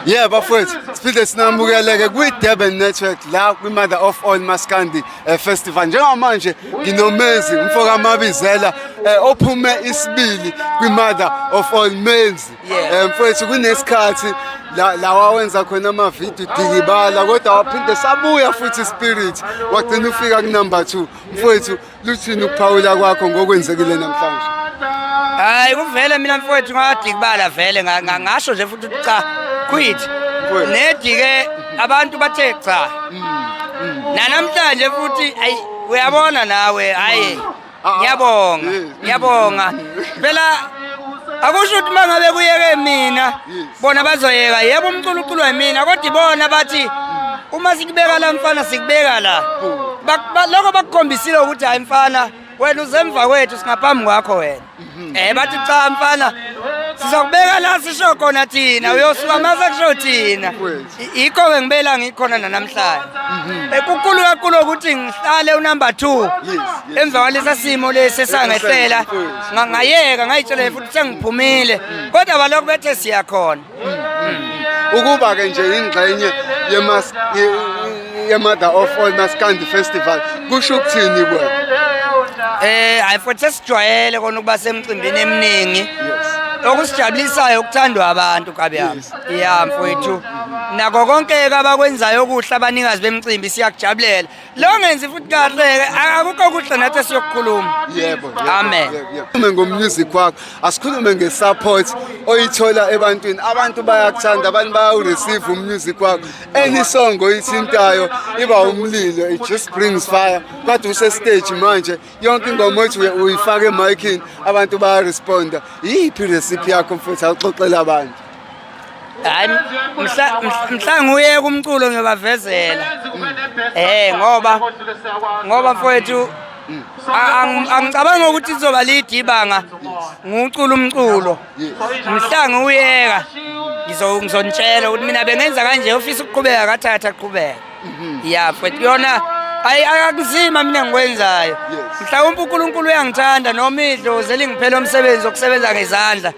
Yeah, bafowethu siphinde sinamukeleke kwi-Durban Network la kwi-Mother of All Maskandi Festival. Njengamanje nginoMenzi umfoka Amabizela ophume isibili kwi-Mother of All Menzi. Mfowethu kunesikhathi la wawenza khona amavidiyo digibala kodwa waphinde sabuya futhi Spirit wagcina ufika ku-number 2. Mfowethu luthini ukuphawula kwakho ngokwenzekile namhlanje? Hayi kuvele mina mfowethu ngadikibala vele ngasho nje futhi cha quit nedi ke abantu bathe cha namhlanje futhi ayi uyabona nawe hayi ngiyabonga phela akusho ukuthi mangabe kuyeke mina bona bazoyeka yebo umculo uculwa yimina kodwa ibona bathi uma sikubeka la mfana sikubeka la lokho bakukhombisile ukuthi hayi mfana wena uzemva kwethu singaphambi kwakho wena bathi cha mfana sizokubeka la sisho khona thina uyosuka mase kusho thina ikho ke ngibela ngikhona namhlanje kukhulu kakhulu ukuthi ngihlale unumber 2 emva kwalesa simo lesi sangehlela ngayeka ngayitshela futhi sengiphumile kodwa balokho bethe siyakhona ukuba ke nje ingxenye ye-Mother of All Maskandi Festival kusho ukuthini kuwe? Hayi futhi sijwayele kona ukuba semcimbini eminingi okusijabulisayo ukuthandwa abantu kabi yami yeah mfowethu nako konke abakwenzayo okuhle abanikazi bemicimbi siyakujabulela lo ngenzi futhi kahle akukho kuhle nathi siyokukhuluma yebo amen uma ngomusic wakho asikhulume ngesupport oyithola ebantwini abantu bayakuthanda abantu bayawureceive umusic wakho any song oyithintayo iba umlilo it just brings fire kodwa use stage manje yonke ingoma othi uyifaka emicini abantu bayaresponda yiphi recipe yakho mfowethu awuxoxela abantu? Hayi mhla nguyeke umculo ngiyobavezela ngoba mfowethu angicabanga ukuthi izoba lidibanga ngucula umculo mhla nguyeka ngizontshela ukuthi mina bengenza kanje ufisa ukuqhubeka kathatha aqhubeka yeah mfowethu yona akuzima mina ngikwenzayo mhlawumbe uNkulunkulu uyangithanda noma idlozi lingiphela umsebenzi wokusebenza ngezandla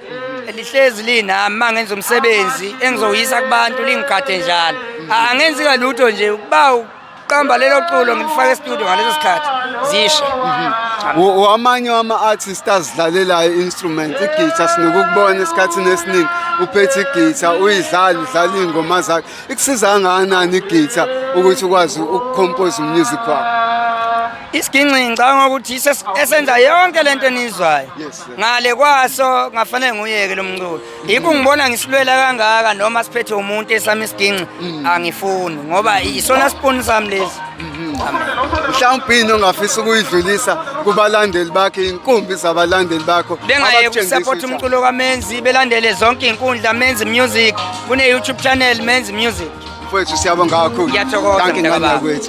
lihlezi linami mangenza umsebenzi engizoyisa kubantu lingigade njalo angenzi kalutho nje ukuba uqamba lelo culo ngilifaka e-studio ngaleso sikhathi zisha amanye ama-artists azidlalelayo i-instrument igitha sinokukubona esikhathini esiningi uphethe igitha udlala iy'ngoma zakhe ikusiza kangakanani igitha ukuthi ukwazi ukukhompoza umusic wakho? Isiginci ngicabanga ukuthi esenza yonke lento enizwayo ngale kwaso ngafanele nguyeke lo mculo yikho ngibona ngisilwela kangaka noma siphethe umuntu esami isiginci angifuni ngoba isona sipuni sami lesi mhlawumbe yini ongafisa ukuyidlulisa kubalandeli bakhe inkumbi zabalandeli bakho bengayeke ukusupport umculo kaMenzi belandele zonke inkundla Menzi Music kune YouTube channel Menzi Music mfowethu siyabonga kakhulu ngiyathokoza ngani kwethu